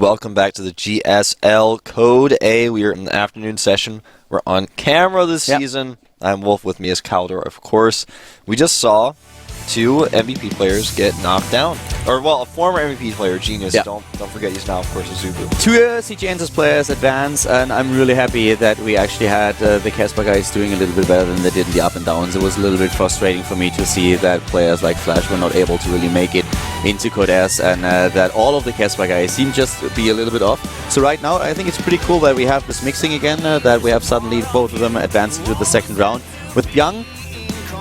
welcome back to the GSL Code A. We are in the afternoon session. We're on camera this season. I'm Wolf, with me is Caldor, of course. We just saw two MVP players get knocked down. Or, well, a former MVP player, Genius. Don't forget he's now, of course, a Zubu. Two CGN's players advance, and I'm really happy that we actually had the Casper guys doing a little bit better than they did in the up and downs. It was a little bit frustrating for me to see that players like Flash were not able to really make it into Code S, and that all of the Casper guys seem just to be a little bit off. So right now, I think it's pretty cool that we have this mixing again, that we have suddenly both of them advancing to the second round. With Byung,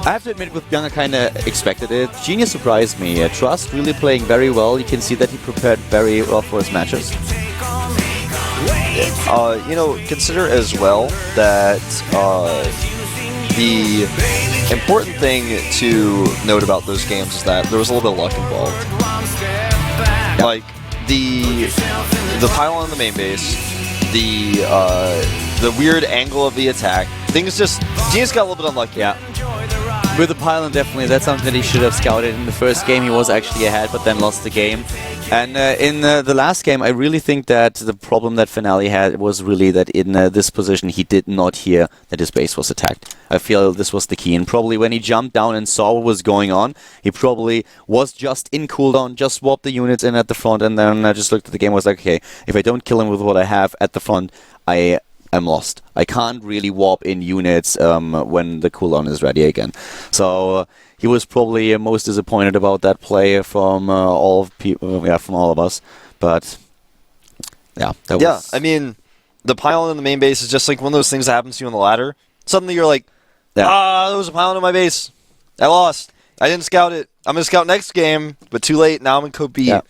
I have to admit, with Byung, I kind of expected it. Genius surprised me. Trust really playing very well. You can see that he prepared very well for his matches. You know, consider as well that the important thing to note about those games is that there was a little bit of luck involved. Like the pylon on the main base, the weird angle of the attack. Things just Genius got a little bit unlucky. Yeah. With the pylon, definitely, that's something that he should have scouted. In the first game, he was actually ahead, but then lost the game. And in the last game, I really think that the problem that Finale had was really that in this position, he did not hear that his base was attacked. I feel this was the key. And probably when he jumped down and saw what was going on, he probably was just in cooldown, just swapped the units in at the front, and then just looked at the game and was like, okay, if I don't kill him with what I have at the front, I'm lost. I can't really warp in units when the cooldown is ready again. So he was probably most disappointed about that play from all of us. But I mean, the pylon in the main base is just like one of those things that happens to you on the ladder. Suddenly you're like, there was a pylon in my base. I lost. I didn't scout it. I'm gonna scout next game, but too late. Now I'm in Code B. Yeah.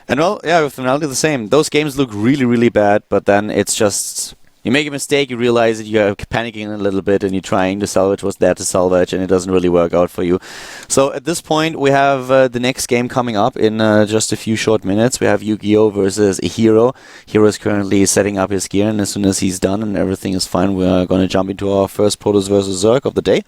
And well, with Finale the same. Those games look really, really bad, but then it's just. You make a mistake, you realize that you're panicking a little bit and you're trying to salvage what's there to salvage, and it doesn't really work out for you. So at this point, we have the next game coming up in just a few short minutes. We have YugiOh versus Hero. Hero is currently setting up his gear, and as soon as he's done and everything is fine, we're going to jump into our first Protoss versus Zerg of the day.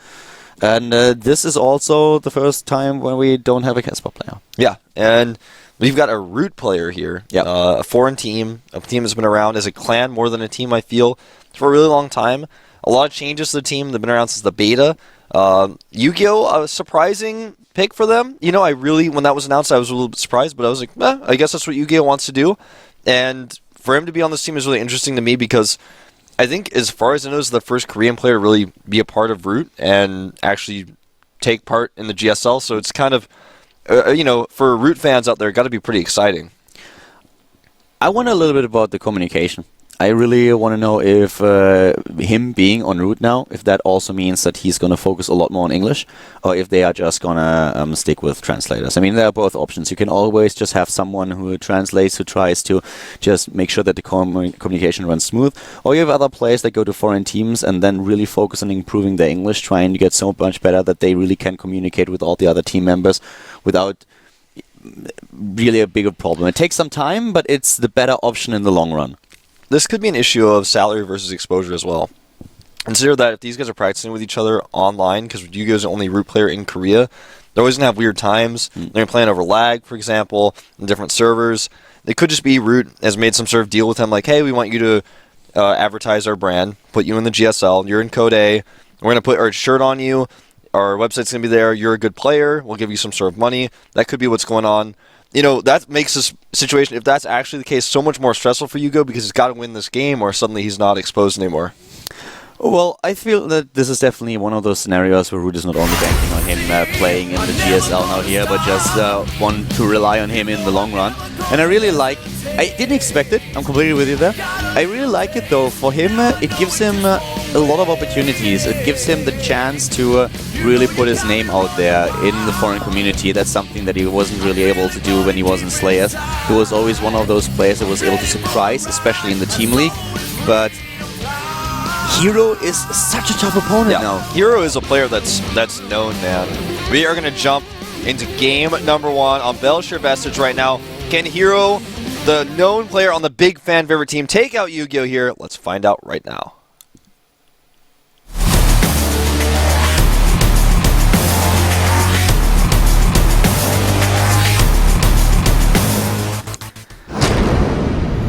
And this is also the first time when we don't have a Casper player. Yeah, and we've got a Root player here, a foreign team, a team that's been around as a clan more than a team, I feel, for a really long time. A lot of changes to the team. They've been around since the beta. YugiOh, a surprising pick for them. You know, when that was announced, I was a little bit surprised, but I was like, I guess that's what YugiOh wants to do. And for him to be on this team is really interesting to me because I think, as far as I know, is the first Korean player to really be a part of Root and actually take part in the GSL. So it's kind of, for Root fans out there, got to be pretty exciting. I wonder a little bit about the communication. I really want to know if him being on Root now, if that also means that he's going to focus a lot more on English, or if they are just going to stick with translators. I mean, there are both options. You can always just have someone who translates, who tries to just make sure that the communication runs smooth, or you have other players that go to foreign teams and then really focus on improving their English, trying to get so much better that they really can communicate with all the other team members without really a bigger problem. It takes some time, but it's the better option in the long run. This could be an issue of salary versus exposure as well. Consider that if these guys are practicing with each other online, because YugiOh is the only Root player in Korea, they're always going to have weird times. They're going to play over lag, for example, in different servers. It could just be Root has made some sort of deal with them, like, hey, we want you to advertise our brand, put you in the GSL, you're in Code A, we're going to put our shirt on you, our website's going to be there, you're a good player, we'll give you some sort of money. That could be what's going on. You know, that makes this situation, if that's actually the case, so much more stressful for YugiOh because he's got to win this game or suddenly he's not exposed anymore. Well, I feel that this is definitely one of those scenarios where Root is not only banking on him playing in the GSL now here, but just want to rely on him in the long run. And I really I didn't expect it, I'm completely with you there. I really like it though. For him, it gives him a lot of opportunities. It gives him the chance to really put his name out there in the foreign community. That's something that he wasn't really able to do when he was in Slayers. He was always one of those players that was able to surprise, especially in the team league. But Hero is such a tough opponent now. Hero is a player that's known, man. We are going to jump into game number 1 on Belshire Vestige right now. Can Hero, the known player on the big fan favorite team, take out YugiOh here? Let's find out right now.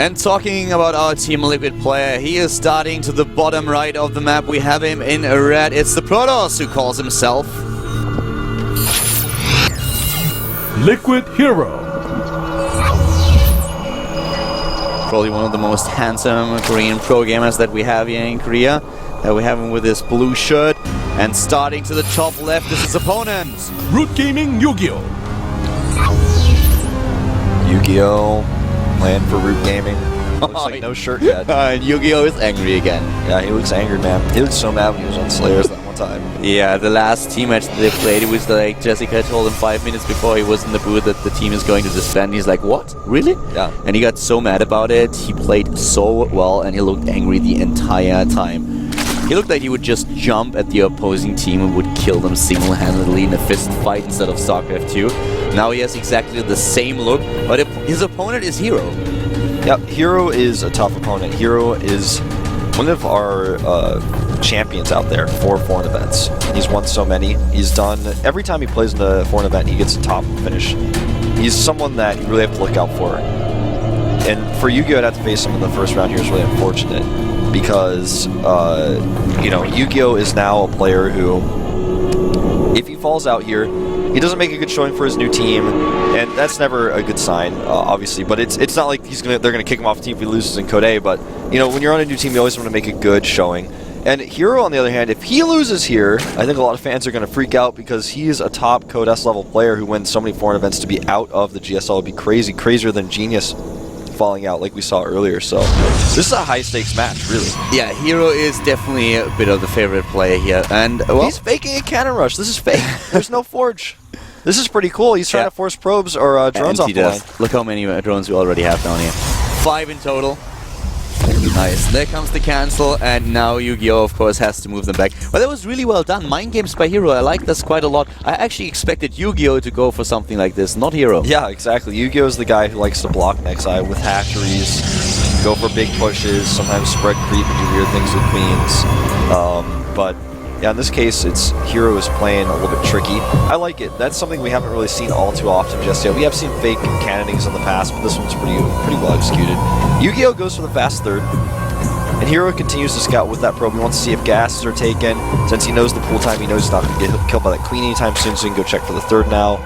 And talking about our Team Liquid player, he is starting to the bottom right of the map. We have him in red. It's the Protoss who calls himself Liquid Hero. Probably one of the most handsome Korean pro gamers that we have here in Korea. We have him with his blue shirt. And starting to the top left is his opponent. Root Gaming YugiOh. YugiOh playing for Root Gaming. Looks like no shirt yet. And YugiOh is angry again. Yeah, he looks angry, man. He looked so mad when he was on Slayers that one time. Yeah, the last team match that they played, it was like Jessica told him 5 minutes before he was in the booth that the team is going to disband. He's like, what? Really? Yeah. And he got so mad about it. He played so well and he looked angry the entire time. He looked like he would just jump at the opposing team and would kill them single-handedly in a fist fight instead of StarCraft 2. Now he has exactly the same look, but his opponent is Hero. Yep, Hero is a tough opponent. Hero is one of our champions out there for foreign events. He's won so many. He's done, every time he plays in a foreign event, he gets a top finish. He's someone that you really have to look out for. And for YugiOh to have to face him in the first round here is really unfortunate. Because, you know, YugiOh is now a player who, if he falls out here, he doesn't make a good showing for his new team, and that's never a good sign, obviously. But it's not like they're gonna kick him off the team if he loses in Code A. But you know, when you're on a new team, you always want to make a good showing. And Hero, on the other hand, if he loses here, I think a lot of fans are going to freak out because he is a top Code S level player who wins so many foreign events. To be out of the GSL would be crazy, crazier than Genius falling out like we saw earlier. So this is a high stakes match, really. Yeah, Hero is definitely a bit of the favorite player here, and well, he's faking a cannon rush. This is fake. There's no forge. This is pretty cool. He's trying to force probes or drones off the line. Look how many drones we already have down here. 5 in total. Nice. There comes the cancel, and now YugiOh, of course, has to move them back. But that was really well done. Mind games by Hero. I like this quite a lot. I actually expected YugiOh to go for something like this, not Hero. Yeah, exactly. YugiOh is the guy who likes to block next eye with hatcheries, go for big pushes, sometimes spread creep and do weird things with queens. But yeah, in this case, it's Hero is playing a little bit tricky. I like it. That's something we haven't really seen all too often just yet. We have seen fake cannonings in the past, but this one's pretty well executed. YugiOh goes for the fast third, and Hero continues to scout with that probe. He wants to see if gases are taken. Since he knows the pool time, he knows he's not going to get killed by that queen anytime soon, so he can go check for the third now.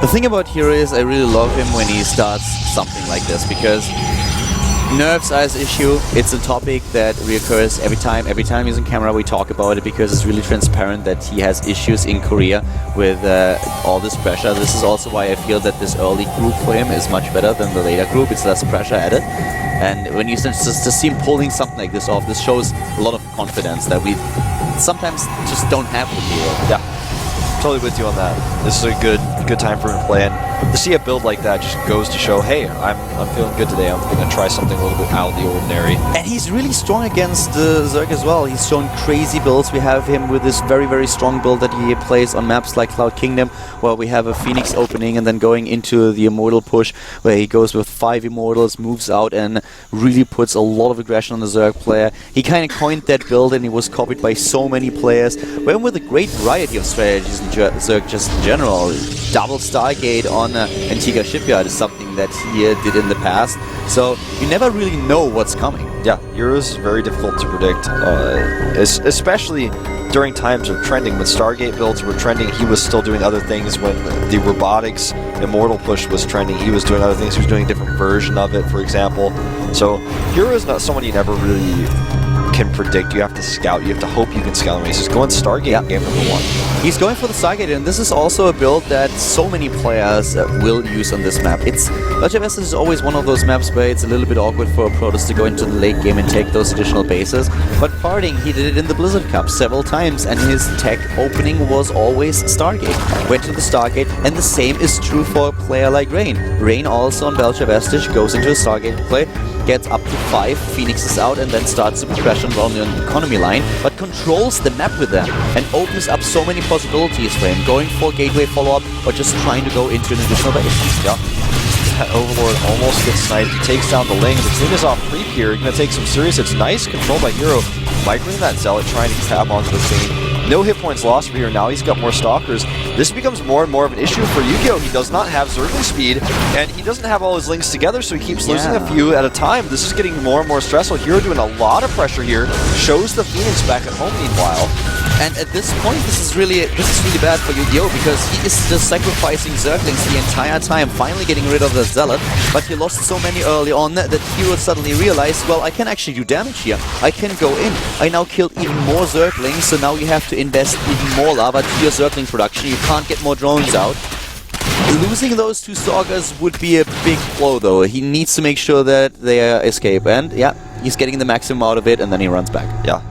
The thing about Hero is I really love him when he starts something like this, because nerfs are his issue. It's a topic that reoccurs every time he's on camera. We talk about it because it's really transparent that he has issues in Korea with all this pressure. This is also why I feel that this early group for him is much better than the later group. It's less pressure added. And when you just see him pulling something like this off, this shows a lot of confidence that we sometimes just don't have with Hero. Yeah, totally with you on that. This is a good time for him to play, and to see a build like that just goes to show, hey, I'm feeling good today. I'm going to try something a little bit out of the ordinary. And he's really strong against Zerg as well. He's shown crazy builds. We have him with this very, very strong build that he plays on maps like Cloud Kingdom, where we have a Phoenix opening and then going into the Immortal push, where he goes with 5 Immortals, moves out and really puts a lot of aggression on the Zerg player. He kind of coined that build and it was copied by so many players. Went with a great variety of strategies in Zerg just in general. Double Stargate on Antigua Shipyard is something that he did in the past, so you never really know what's coming. Yeah, Heroes is very difficult to predict, especially during times of trending. When Stargate builds were trending, he was still doing other things. When the Robotics Immortal push was trending, he was doing other things. He was doing a different version of it, for example. So Hero is not someone you never really can predict. You have to scout. You have to hope you can scout him. He's just going Stargate game number 1. He's going for the Stargate, and this is also a build that so many players will use on this map. LGMS is always one of those maps where it's a little bit awkward for a Protoss to go into the late game and take those additional bases. But Parting, he did it in the Blizzard Cup several times, and his tech opening was always Stargate. Went to the Stargate, and the same is true for a player like Rain. Rain also on Belcher Vestige goes into a Stargate play, gets up to 5, Phoenixes out, and then starts the progression on the economy line, but controls the map with them and opens up so many possibilities for him, going for gateway follow-up or just trying to go into an additional base. Yeah. Overlord almost gets sniped. He takes down the Ling. The team is off creep here. Going to take some serious. It's nice control by Hero. Microing that Zealot, trying to grab onto the scene. No hit points lost for here. Now he's got more Stalkers. This becomes more and more of an issue for YugiOh. He does not have Zergling speed, and he doesn't have all his links together, so he keeps losing a few at a time. This is getting more and more stressful. Hero doing a lot of pressure here. Shows the Phoenix back at home meanwhile. And at this point, this is really bad for YugiOh because he is just sacrificing Zerglings the entire time, finally getting rid of the Zealot, but he lost so many early on that Hero suddenly realized, well, I can actually do damage here. I can go in. I now killed even more Zerglings, so now you have to invest even more lava to your Zergling production. You can't get more drones out. Losing those two Stalkers would be a big blow, though. He needs to make sure that they escape, and yeah, he's getting the maximum out of it, and then he runs back. Yeah.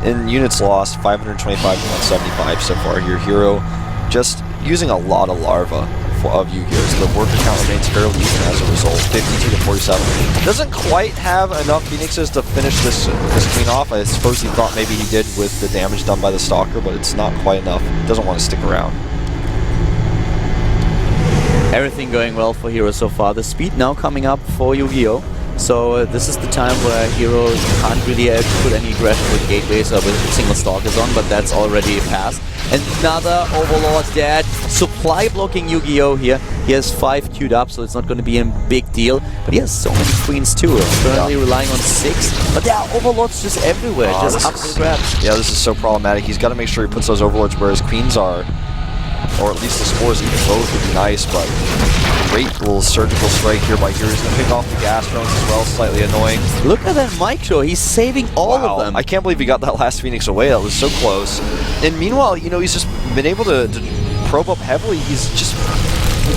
In units lost, 525 to 175 so far here. Hero just using a lot of larva of YugiOh's. The worker count remains fairly even as a result, 52 to 47. Doesn't quite have enough Phoenixes to finish this clean off. I suppose he thought maybe he did with the damage done by the Stalker, but it's not quite enough. Doesn't want to stick around. Everything going well for Hero so far. The speed now coming up for YugiOh. So this is the time where Hero can't really put any aggression with gateways or with single Stalkers on, but that's already passed. Another Overlord dead. Supply blocking YugiOh here. He has 5 queued up, so it's not going to be a big deal. But he has so many queens too. Currently relying on 6, but there are Overlords just everywhere, just up for grabs. Yeah, this is so problematic. He's got to make sure he puts those Overlords where his queens are. Or at least the spores even both would be nice, but great little surgical strike here by Hero. He's going to pick off the gas drones as well, slightly annoying. Look at that micro, he's saving all of them. I can't believe he got that last Phoenix away, that was so close. And meanwhile, you know, he's just been able to probe up heavily. He's just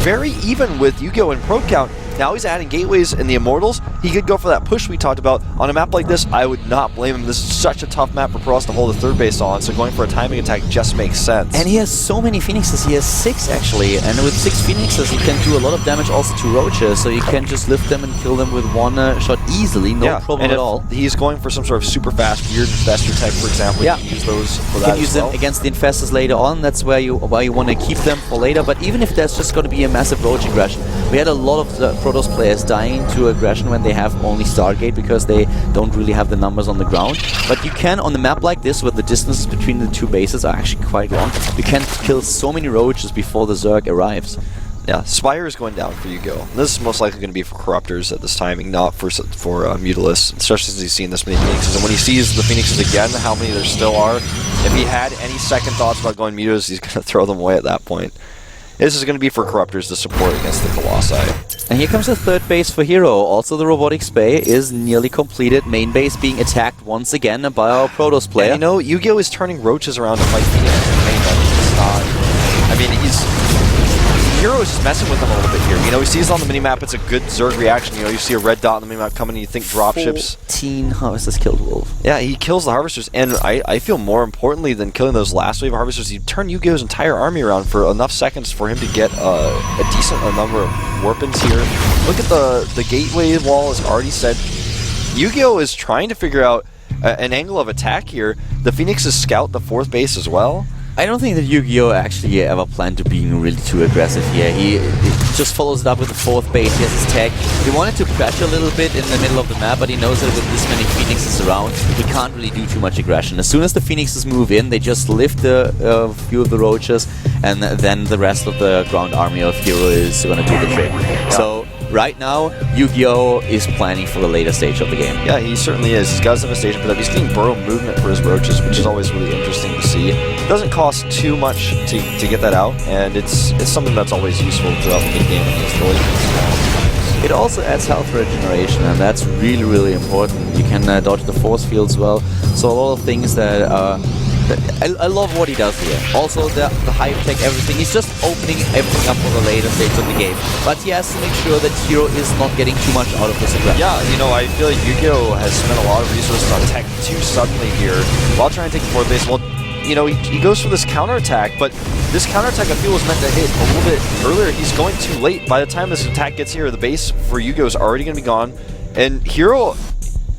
very even with YugiOh and probe count. Now he's adding gateways and the Immortals. He could go for that push we talked about. On a map like this, I would not blame him. This is such a tough map for Protoss to hold a third base on, so going for a timing attack just makes sense. And he has so many Phoenixes. He has 6 actually, and with 6 Phoenixes he can do a lot of damage also to Roaches, so you can just lift them and kill them with one shot easily, no problem at all. He's going for some sort of super fast weird infestor type, for example. You can use those for that. You can use them against the infestors later on. That's why you want to keep them for later. But even if there's just going to be a massive Roach aggression, we had a lot of the Protoss players dying to aggression when they have only Stargate because they don't really have the numbers on the ground. But you can, on a map like this, where the distances between the two bases are actually quite long, you can kill so many Roaches before the Zerg arrives. Yeah, Spire is going down for YugiOh. This is most likely going to be for Corruptors at this timing, not for Mutalists, especially since he's seen this many Phoenixes. And when he sees the Phoenixes again, how many there still are, if he had any second thoughts about going Mutalists, he's going to throw them away at that point. This is going to be for Corruptors to support against the Colossi. And here comes the third base for Hero. Also the Robotics Bay is nearly completed. Main base being attacked once again by our Protoss player. And you know, YugiOh is turning Roaches around to fight Phoenix. I mean, Hero is just messing with them a little bit here. You know, he sees on the minimap it's a good Zerg reaction. You know, you see a red dot on the minimap coming and you think dropships. 14 Harvesters killed Wolf. Yeah, he kills the Harvesters, and I feel more importantly than killing those last wave of Harvesters, he turned YugiOh's entire army around for enough seconds for him to get a decent number of warpins here. Look at the gateway wall is already set. YugiOh is trying to figure out an angle of attack here. The Phoenixes scout the 4th base as well. I don't think that YugiOh actually ever planned to being really too aggressive here. He just follows it up with the 4th base. He has his tech. He wanted to pressure a little bit in the middle of the map, but he knows that with this many Phoenixes around, he can't really do too much aggression. As soon as the Phoenixes move in, they just lift a few of the Roaches, and then the rest of the ground army of Hero is going to do the trick. Yeah. So right now, YugiOh is planning for the later stage of the game. Yeah, he certainly is. He's got his devastation, but he's getting burrow movement for his Roaches, which is always really interesting to see. It doesn't cost too much to get that out, and it's something that's always useful throughout the mid-game against the late. It also adds health regeneration, and that's really, really important. You can dodge the force fields well, so a lot of things that I love what he does here. Also the high tech, everything. He's just opening everything up for the later stage of the game. But he has to make sure that Hero is not getting too much out of this aggression. Yeah, you know, I feel like YugiOh has spent a lot of resources on tech too suddenly here while trying to take the 4th base. Well, you know, he goes for this counterattack, but this counterattack I feel was meant to hit a little bit earlier. He's going too late. By the time this attack gets here, the base for YugiOh is already going to be gone. And Hero,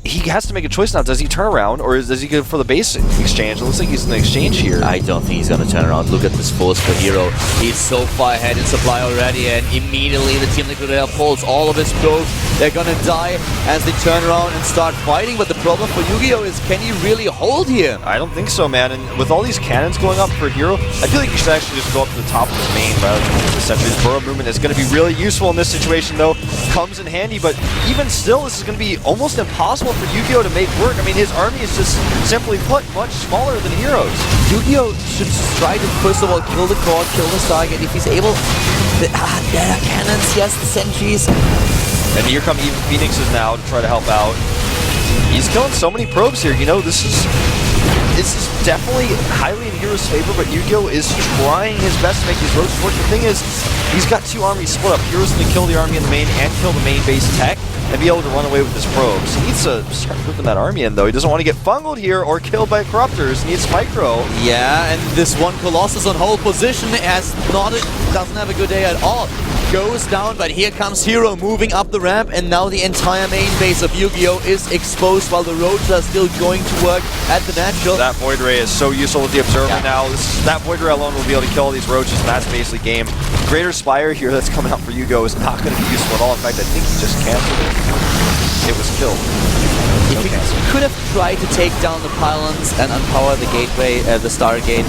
he has to make a choice now. Does he turn around, or does he go for the base exchange? It looks like he's in the exchange here. I don't think he's gonna turn around. Look at this force for Hero. He's so far ahead in supply already, and immediately the Team Liquid pulls all of his probes. They're gonna die as they turn around and start fighting, but the problem for YugiOh is, can he really hold here? I don't think so, man. And with all these cannons going up for Hero, I feel like you should actually just go up to the top of the main rather than the Sentry's burrow movement is going to be really useful in this situation, though. Comes in handy, but even still, this is going to be almost impossible for YugiOh to make work. I mean, his army is just simply put much smaller than Hero's. YugiOh should try to first of all kill the core, kill the Stargate if he's able. There are cannons, yes, the sentries. And here come even Phoenixes now to try to help out. He's killing so many probes here. You know, this is definitely highly in Hero's favor, but YugiOh is trying his best to make these roads work. The thing is, he's got two armies split up. Hero's going to kill the army in the main and kill the main base tech and be able to run away with his probes. He needs to start moving that army in, though. He doesn't want to get fungled here or killed by corruptors. He needs micro. Yeah, and this one Colossus on hold position doesn't have a good day at all. Goes down, but here comes Hero moving up the ramp, and now the entire main base of YugiOh is exposed while the roads are still going to work at the natural. That Void Ray is so useful with the Observer now. That Void Ray alone will be able to kill all these roaches, and that's basically game. Greater Spire here that's coming out for YugiOh is not going to be useful at all. In fact, I think he just canceled it. It was killed. If he could have tried to take down the pylons and unpower the gateway, the Stargate,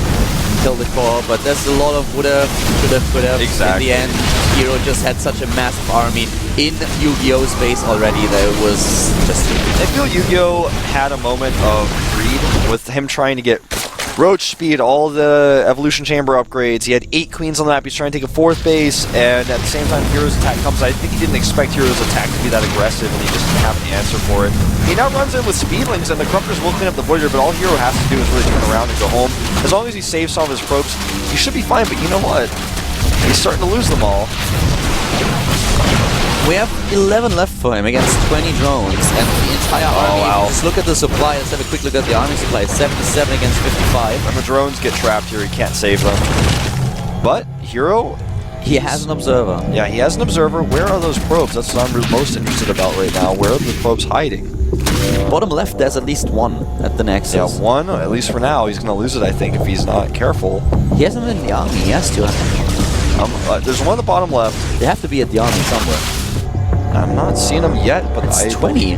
kill the core, but there's a lot of woulda, shoulda, coulda. Exactly. In the end, Hero just had such a massive army in YugiOh's base already that it was just... I feel YugiOh had a moment of greed with him trying to get Roach speed, all the Evolution Chamber upgrades. He had 8 queens on the map. He's trying to take a 4th base, and at the same time, Hero's attack comes. I think he didn't expect Hero's attack to be that aggressive, and he just didn't have an answer for it. He now runs in with Speedlings, and the Corruptors will clean up the Voyager, but all Hero has to do is really turn around and go home. As long as he saves some of his probes, he should be fine, but you know what? He's starting to lose them all. We have 11 left for him against 20 drones, and the entire army. Wow. Just look at the supply. Let's have a quick look at the army supply. 77 against 55. When the drones get trapped here, he can't save them. But Hero... He has an observer. Yeah, he has an observer. Where are those probes? That's what I'm most interested about right now. Where are the probes hiding? Bottom left, there's at least one at the Nexus. Yeah, one, at least for now. He's going to lose it, I think, if he's not careful. He hasn't been in the army. He has to. There's one at the bottom left. They have to be at the army somewhere. I'm not seeing him yet, but it's 20.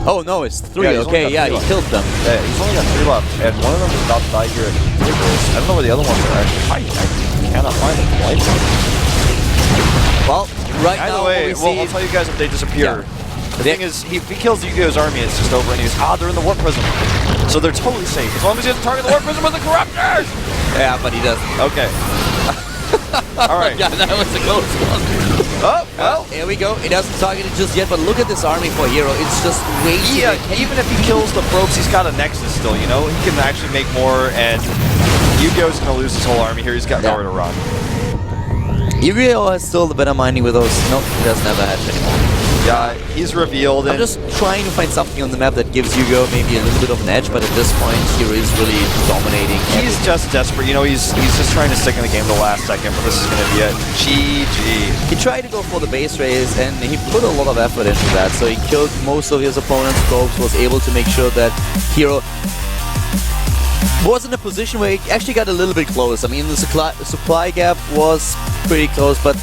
Oh no, it's 3. Yeah, okay, yeah, he killed them. Yeah, he's only got 3 left, and one of them is about to die here at Tigris. I don't know where the other ones are actually hiding. I cannot find them. Why? Well, right Either now, way, what we see... I'll tell you guys if they disappear. Yeah. The thing is, if he kills YugiOh's army, it's just over, and he's they're in the Warp Prism. So they're totally safe. As long as he doesn't target the Warp Prism with the Corruptors! Yeah, but he doesn't. Okay. Alright. Yeah, that was a close one. Oh, well. Here we go. He doesn't target it just yet, but look at this army for Hero. It's just way too big. Even if he kills the probes, he's got a Nexus still, you know? He can actually make more, and YugiOh's going to lose his whole army here. He's got nowhere to run. YugiOh has still the better mining with those. Nope, he doesn't have a hatch anymore. Yeah, he's revealed. I'm just trying to find something on the map that gives YugiOh maybe a little bit of an edge, but at this point, Hero is really dominating. He's just desperate. You know, he's just trying to stick in the game the last second, but this is going to be it. GG. He tried to go for the base raise, and he put a lot of effort into that, so he killed most of his opponent's probes, was able to make sure that Hero was in a position where he actually got a little bit close. I mean, the supply gap was pretty close, but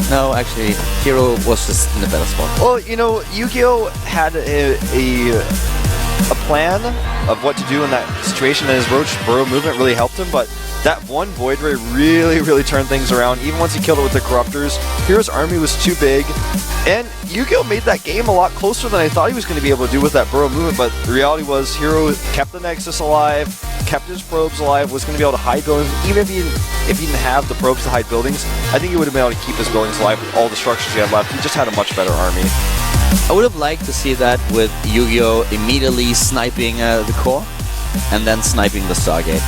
no, actually, Hero was just in a better spot. Well, you know, YugiOh had a plan of what to do in that situation, and his Roach Burrow movement really helped him, but that one Void Ray really turned things around. Even once he killed it with the Corruptors, Hero's army was too big, and YugiOh made that game a lot closer than I thought he was going to be able to do with that Burrow movement, but the reality was Hero kept the Nexus alive, kept his probes alive, was going to be able to hide buildings. Even if he didn't have the probes to hide buildings, I think he would have been able to keep his buildings alive with all the structures he had left. He just had a much better army. I would have liked to see that with YugiOh immediately sniping the core and then sniping the Stargate.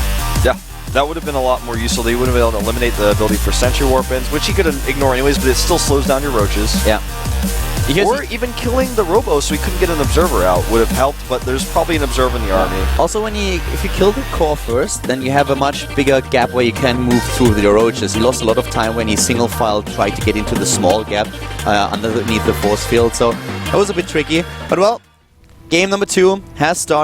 Yeah, that would have been a lot more useful. They would have been able to eliminate the ability for Sentry Warp-ins, which he could ignore anyways, but it still slows down your Roaches. Yeah. Because Or even killing the Robo so he couldn't get an Observer out would have helped, but there's probably an Observer in the army. also, if you kill the core first, then you have a much bigger gap where you can move through the roaches. He lost a lot of time when he single file tried to get into the small gap underneath the force field, so that was a bit tricky. But well, game number 2 has started.